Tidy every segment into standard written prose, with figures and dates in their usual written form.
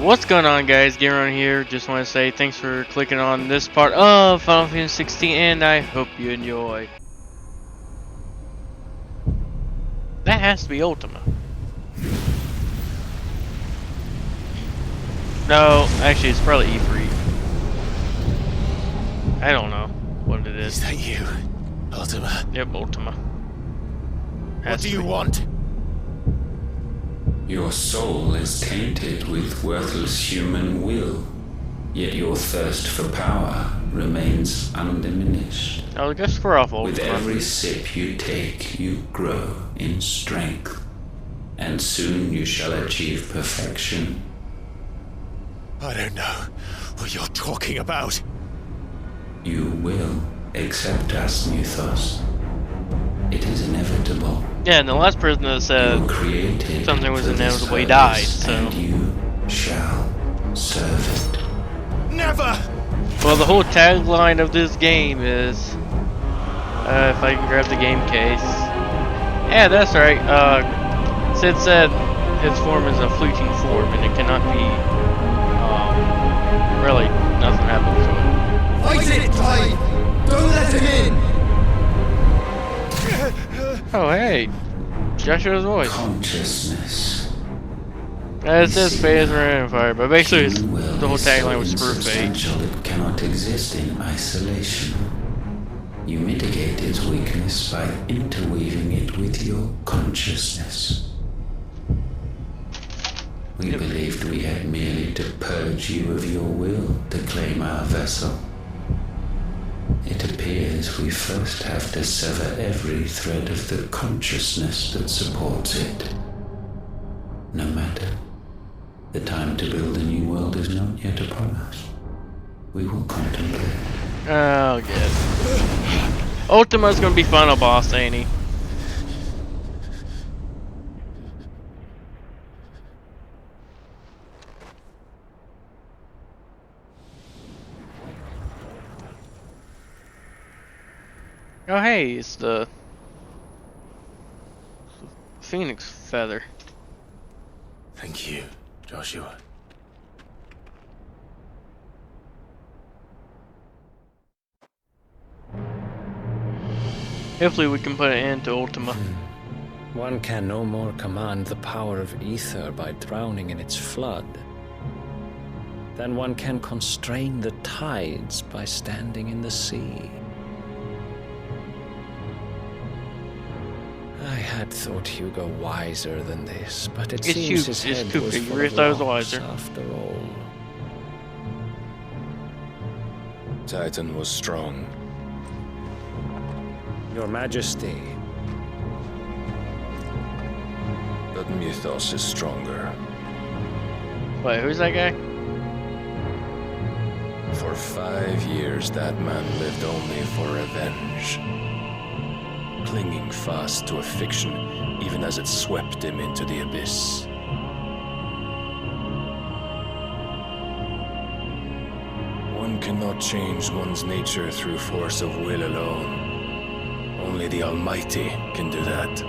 What's going on, guys? Gamer here. Just want to say thanks for clicking on this part of Final Fantasy 16, and I hope you enjoy. That has to be Ultima. No, actually, it's probably E3. I don't know what it is. Is that you, Ultima? Yep, Ultima. What do you want? Your soul is tainted with worthless human will, yet your thirst for power remains undiminished. I'll just square off Ultima. With every sip you take, you grow in strength, and soon you shall achieve perfection. I don't know what you're talking about. You will accept us, Muthos. It is inevitable. Yeah, and the last person that said something was inevitable, he died, so. And you shall serve it. Never! Well, the whole tagline of this game is, if I can grab the game case. Yeah, that's right. Sid said his form is a fleeting form, and it cannot be, really, nothing happens to it. Fight it, Clive! Don't let him in! Oh, hey. Joshua's voice. Consciousness. It says phase ran fire, but basically it's, the whole tagline was screw fate. It cannot exist in isolation. You mitigate its weakness by interweaving it with your consciousness. We believed we had merely to purge you of your will to claim our vessel. It appears we first have to sever every thread of the consciousness that supports it. No matter. The time to build a new world is not yet upon us. We will contemplate. Oh, good. Ultima's gonna be final boss, ain't he? Oh, hey, it's the Phoenix feather. Thank you, Joshua. Hopefully we can put an end to Ultima. One can no more command the power of ether by drowning in its flood than one can constrain the tides by standing in the sea. I had thought Hugo wiser than this, but it seems his head was full of rocks after all. Titan was strong. Your Majesty. But Mythos is stronger. Wait, who's that guy? For 5 years, that man lived only for revenge. Clinging fast to a fiction, even as it swept him into the abyss. One cannot change one's nature through force of will alone. Only the Almighty can do that.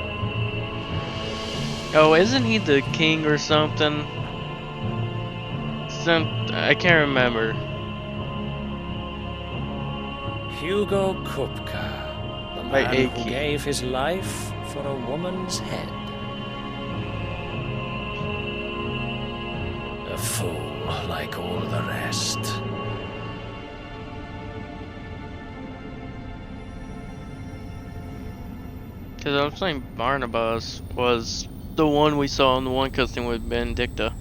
Oh, isn't he the king or something? I can't remember. Hugo Kupka. The man who gave his life for a woman's head. A fool like all the rest. Because I was saying Barnabas was the one we saw in the one cutscene with Benedicta.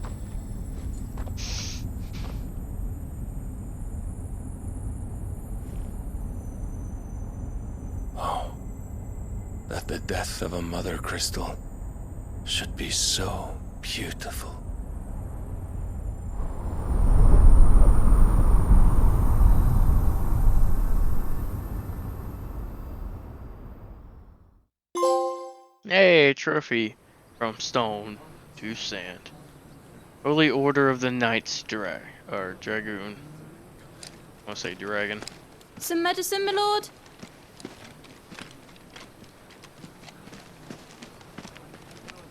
That the death of a mother crystal should be so beautiful. Hey, trophy from stone to sand. Holy Order of the Knights Dragoon. I want to say dragon. Some medicine, my lord?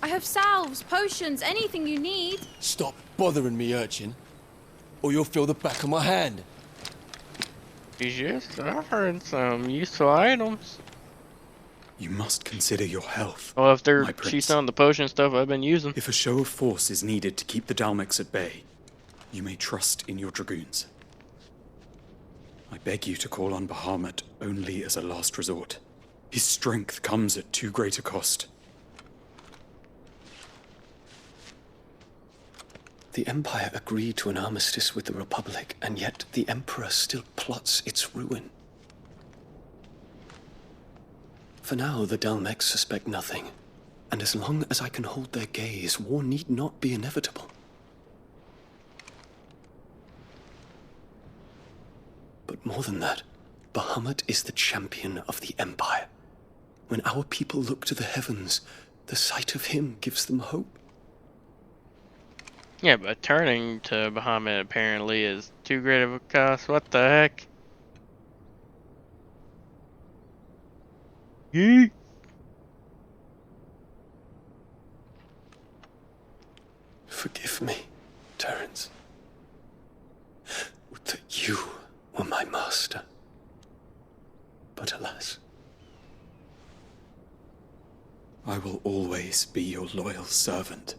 I have salves, potions, anything you need. Stop bothering me, urchin, or you'll feel the back of my hand. He's just offering some useful items. You must consider your health. Well, if my she's prince. selling the potion stuff I've been using. If a show of force is needed to keep the Dalmex at bay, you may trust in your dragoons. I beg you to call on Bahamut only as a last resort. His strength comes at too great a cost. The Empire agreed to an armistice with the Republic, and yet the Emperor still plots its ruin. For now, the Dalmex suspect nothing, and as long as I can hold their gaze, war need not be inevitable. But more than that, Bahamut is the champion of the Empire. When our people look to the heavens, the sight of him gives them hope. Yeah, but turning to Bahamut apparently is too great of a cost. What the heck? Yeet. Forgive me, Terence. Would that you were my master. But alas. I will always be your loyal servant.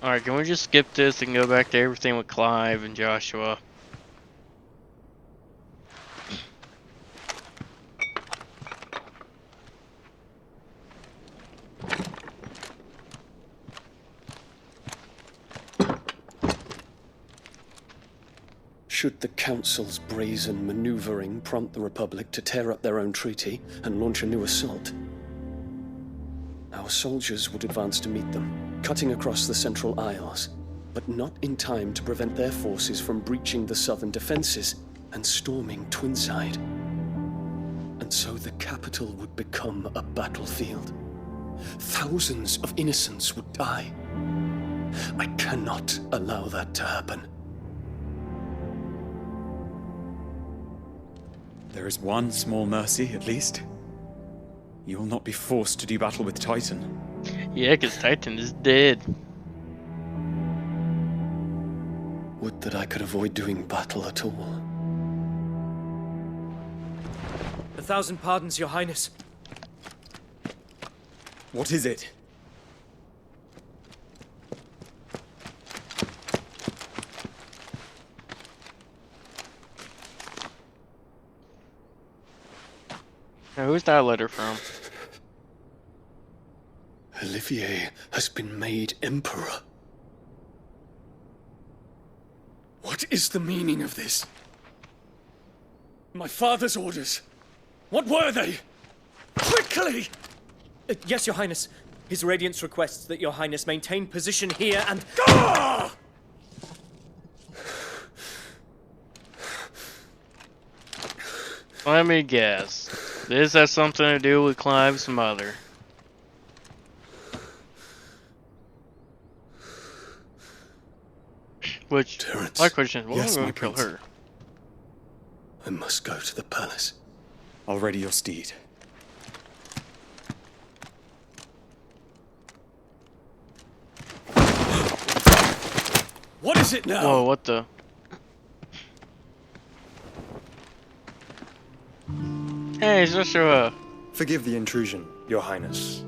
Alright, can we just skip this and go back to everything with Clive and Joshua? Should the Council's brazen maneuvering prompt the Republic to tear up their own treaty and launch a new assault, our soldiers would advance to meet them, cutting across the Central Isles, but not in time to prevent their forces from breaching the southern defenses and storming Twinside. And so the capital would become a battlefield. Thousands of innocents would die. I cannot allow that to happen. There is one small mercy, at least. You will not be forced to do battle with Titan. Yeah, because Titan is dead. Would that I could avoid doing battle at all. 1,000 pardons, Your Highness. What is it? Now, who's that letter from? Olivier has been made Emperor. What is the meaning of this? My father's orders. What were they? Quickly! Yes, Your Highness. His Radiance requests that Your Highness maintain position here and... Ah! Let me guess. This has something to do with Clive's mother. Which, Terence. my question is, what Yes, are we my going to kill prince. her? I must go to the palace. I'll ready your steed. What is it now? Whoa, what the? Hey, Joshua. Forgive the intrusion, Your Highness.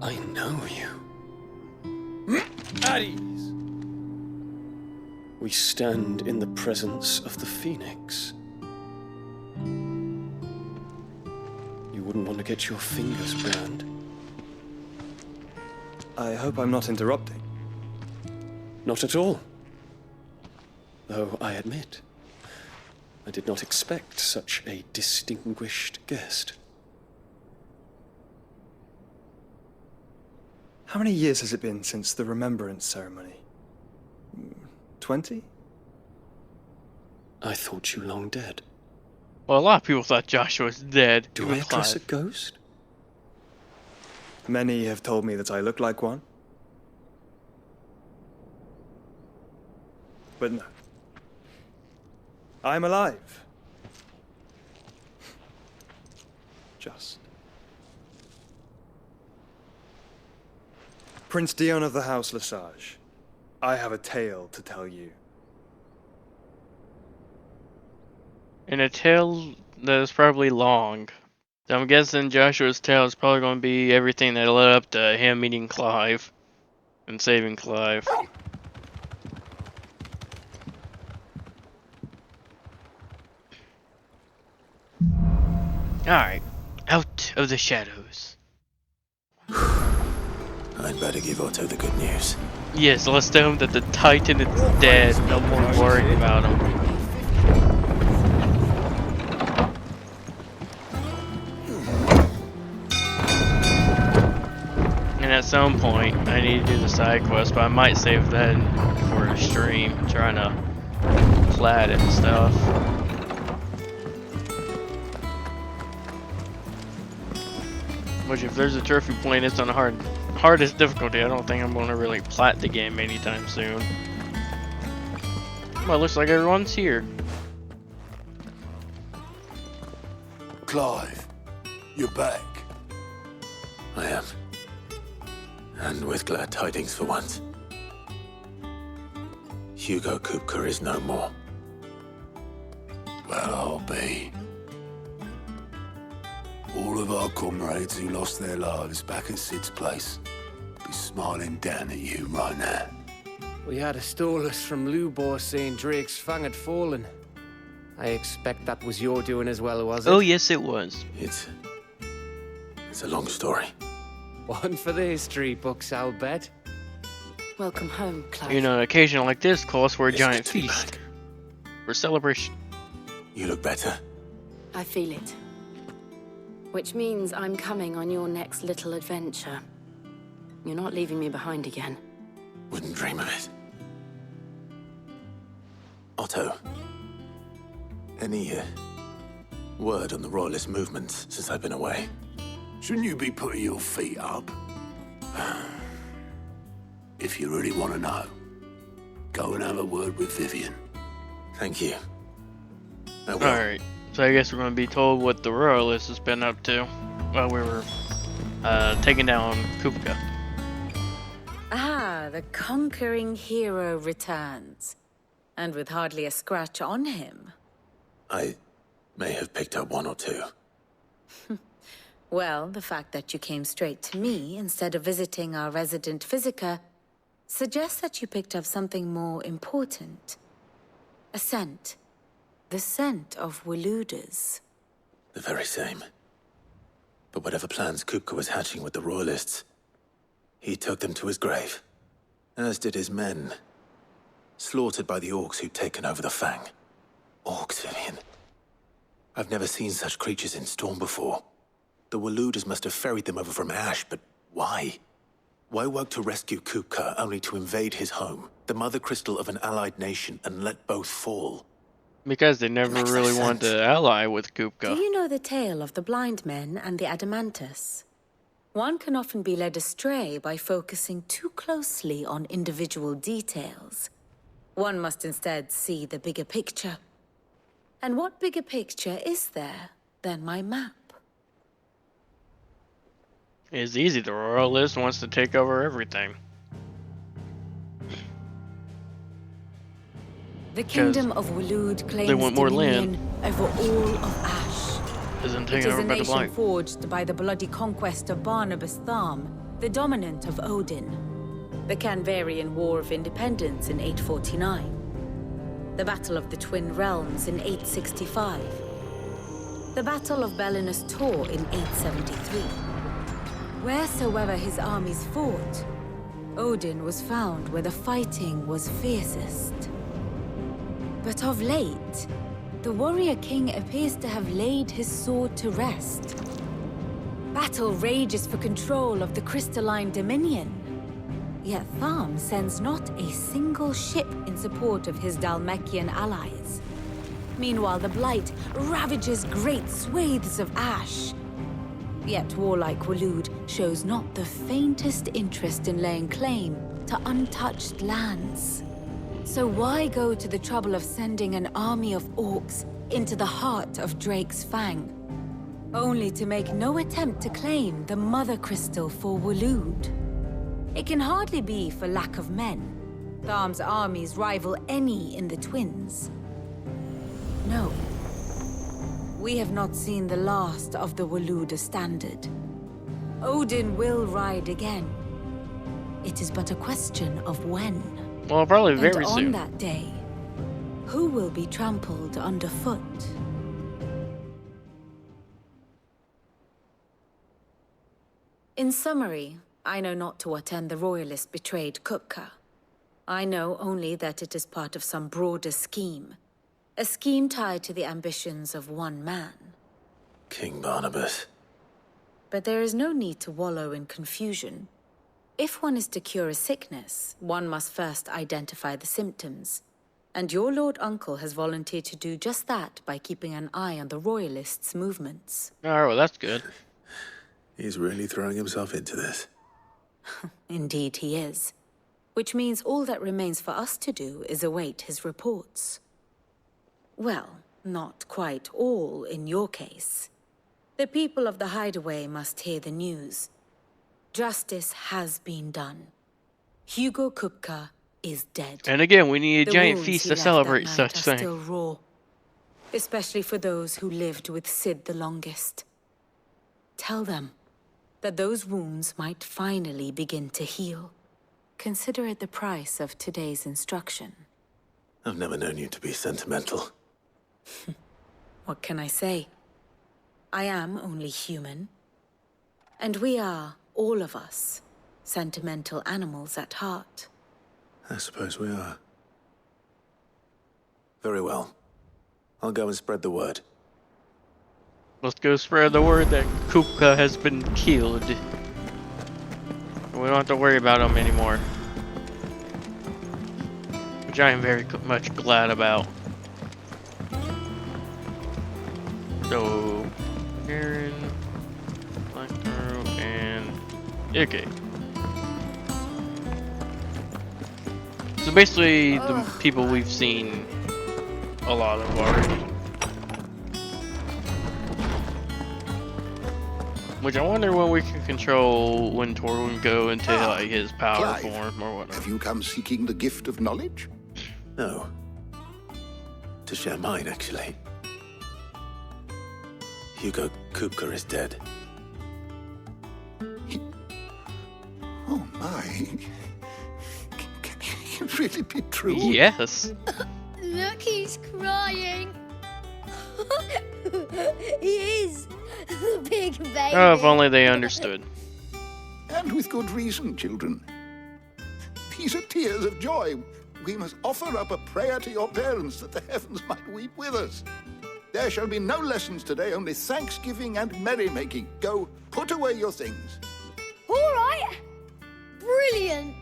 I know you. At ease. We stand in the presence of the Phoenix. You wouldn't want to get your fingers burned. I hope I'm not interrupting. Not at all. Though I admit, I did not expect such a distinguished guest. How many years has it been since the remembrance ceremony? 20? I thought you long dead. Well, a lot of people thought Joshua was dead. Do Even I address a Clive. ghost? Many have told me that I look like one. But no. I'm alive. Just. Prince Dion of the House Lesage, I have a tale to tell you. And a tale that is probably long. So I'm guessing Joshua's tale is probably going to be everything that led up to him meeting Clive and saving Clive. Alright, out of the shadows. I'd better give Otto the good news. Yes, let's tell him that the Titan is dead. No more worrying about him. And at some point, I need to do the side quest, but I might save that for a stream, trying to plat it and stuff. Which, if there's a trophy point, it's on the hardest difficulty. I don't think I'm going to really plat the game anytime soon. Well, it looks like everyone's here. Clive, you're back. I am. And with glad tidings for once. Hugo Kupka is no more. Well, I'll be. All of our comrades who lost their lives back at Sid's place be smiling down at you right now. We had a stolus from Lubor saying Drake's fang had fallen. I expect that was your doing as well, was it? Oh, yes, it was. It's a long story. One for the history books, I'll bet. Welcome home, Clive. You know, an occasion like this calls for a It's giant good to be feast. back. For celebration. You look better. I feel it. Which means I'm coming on your next little adventure. You're not leaving me behind again. Wouldn't dream of it. Otto, any word on the Royalist movement since I've been away? Shouldn't you be putting your feet up? If you really want to know, go and have a word with Vivian. Thank you. Alright, so I guess we're going to be told what the Royalist has been up to while we were taking down Kupka. Ah, the conquering hero returns. And with hardly a scratch on him. I may have picked up one or two. Well, the fact that you came straight to me instead of visiting our resident physiker suggests that you picked up something more important. A scent. The scent of Waludas. The very same. But whatever plans Kupka was hatching with the Royalists, he took them to his grave. As did his men. Slaughtered by the orcs who'd taken over the Fang. Orcs, Vivian. I've never seen such creatures in Storm before. The Waludas must have ferried them over from Ash, but why? Why work to rescue Kupka only to invade his home, the mother crystal of an allied nation, and let both fall? Because they never really wanted to ally with Kupka. Do you know the tale of the blind men and the Adamantus? One can often be led astray by focusing too closely on individual details. One must instead see the bigger picture. And what bigger picture is there than my map? It's easy, the Royalist wants to take over everything. The kingdom of Walud claims they want more dominion land. over all of Ash. Isn't It taken is over a by the nation Blight. forged by the bloody conquest of Barnabas Tharm, the dominant of Odin. The Canvarian War of Independence in 849. The Battle of the Twin Realms in 865. The Battle of Belinus Tor in 873. Wheresoever his armies fought, Odin was found where the fighting was fiercest. But of late, the warrior king appears to have laid his sword to rest. Battle rages for control of the crystalline dominion. Yet Tharm sends not a single ship in support of his Dhalmekian allies. Meanwhile, the Blight ravages great swathes of Ash. Yet warlike Walud shows not the faintest interest in laying claim to untouched lands. So why go to the trouble of sending an army of orcs into the heart of Drake's Fang, only to make no attempt to claim the Mother Crystal for Waloed? It can hardly be for lack of men. Tharm's armies rival any in the Twins. No. We have not seen the last of the Waloed standard. Odin will ride again. It is but a question of when. Well, probably And very on soon. that day, who will be trampled underfoot? In summary, I know not to what end the Royalist betrayed Kupka. I know only that it is part of some broader scheme. A scheme tied to the ambitions of one man. King Barnabas. But there is no need to wallow in confusion. If one is to cure a sickness, one must first identify the symptoms. And your Lord Uncle has volunteered to do just that by keeping an eye on the Royalists' movements. Alright, well that's good. He's really throwing himself into this. Indeed he is. Which means all that remains for us to do is await his reports. Well, not quite all in your case. The people of the Hideaway must hear the news. Justice has been done. Hugo Kupka is dead. And again, we need a The giant wounds feast he to left celebrate that such night are thing. still raw. Especially for those who lived with Sid the longest. Tell them that those wounds might finally begin to heal. Consider it the price of today's instruction. I've never known you to be sentimental. What can I say? I am only human. And we are, all of us, sentimental animals at heart. I suppose we are. Very well. I'll go and spread the word. Let's go spread the word that Kupka has been killed. We don't have to worry about him anymore. Which I am very much glad about. So, Aaron, Black Arrow, and okay. So basically, the people we've seen a lot of already. Which I wonder when we can control when Torwin go into like his power Clive, form or whatnot. have you come seeking the gift of knowledge? No. To share mine, actually. Hugo Kupka is dead. Oh my. Can it really be true? Yes. Look, he's crying. He is. The big baby. Oh, if only they understood. And with good reason, children. These are tears of joy. We must offer up a prayer to your parents that the heavens might weep with us. There shall be no lessons today, only thanksgiving and merrymaking. Go, put away your things. All right. Brilliant.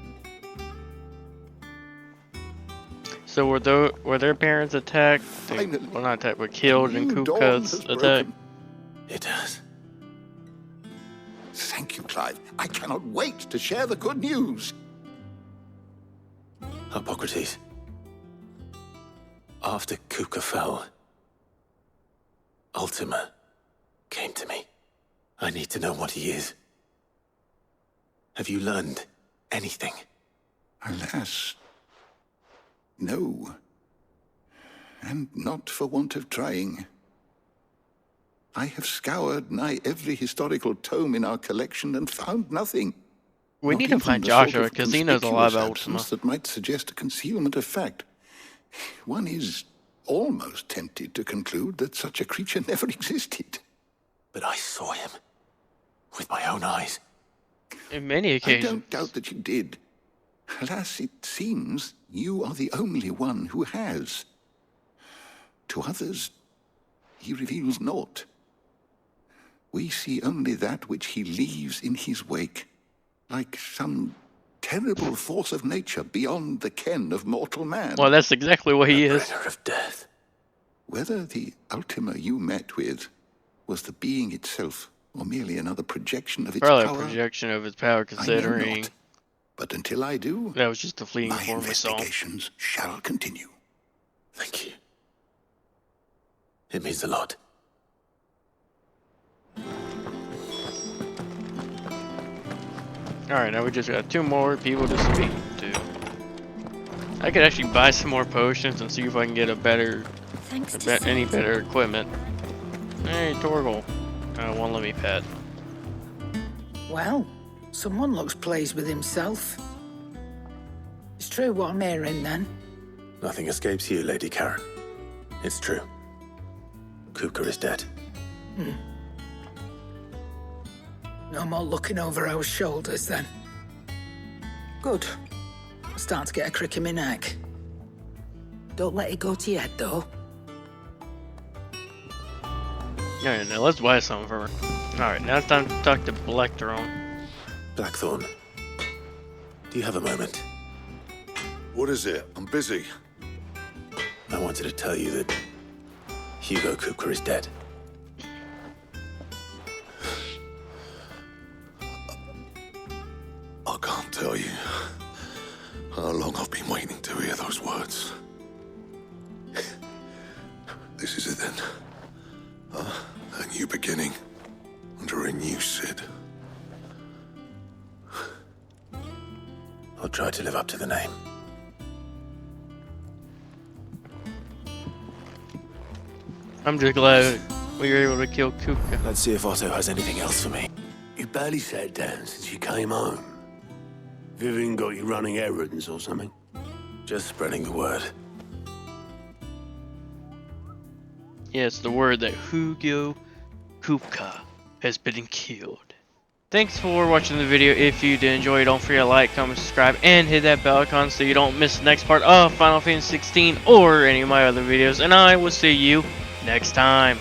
So were their parents attacked? Well, not attacked, but killed in Kupka's attack? It has. Thank you, Clive. I cannot wait to share the good news. Hippocrates. After Kupka fell, Ultima came to me. I need to know what he is. Have you learned anything? Alas, no. And not for want of trying. I have scoured nigh every historical tome in our collection and found nothing. We Not need to even find the sort Joshua of because he knows a lot about conspicuous Ultima. absence that might suggest a concealment of fact. One is almost tempted to conclude that such a creature never existed. But I saw him with my own eyes. In many I occasions. don't doubt that you did. Alas, it seems you are the only one who has. To others, he reveals naught. We see only that which he leaves in his wake, like some terrible force of nature beyond the ken of mortal man. Well, that's exactly what he is. Bringer of death. Whether the Ultima you met with was the being itself, or merely another projection of its Probably power, a projection of his power, considering But until I do, that was just a fleeting my form we saw. investigations shall continue. Thank you. It means a lot. Alright, now we just got 2 more people to speak to. I could actually buy some more potions and see if I can get a better, any better equipment. Hey, Torgal. Won't let me pet. Well, someone looks pleased with himself. It's true what I'm hearing, then. Nothing escapes you, Lady Karen. It's true. Kupka is dead. No more looking over our shoulders, then. Good. I'm starting to get a crick in my neck. Don't let it go to your head, though. Alright, now let's buy something for her. Alright, now it's time to talk to Blackthorn. Blackthorn, do you have a moment? What is it? I'm busy. I wanted to tell you that Hugo Kupka is dead. I can't tell you how long I've been waiting to hear those words. This is it then. A new beginning under a new Sid. I'll try to live up to the name. I'm just glad we were able to kill Kupka. Let's see if Otto has anything else for me. You barely sat down since you came home. Vivian got you running errands or something? Just spreading the word. Yes, the word that Hugo Kupka has been killed. Thanks for watching the video. If you did enjoy it, don't forget to like, comment, subscribe, and hit that bell icon so you don't miss the next part of Final Fantasy XVI or any of my other videos. And I will see you next time.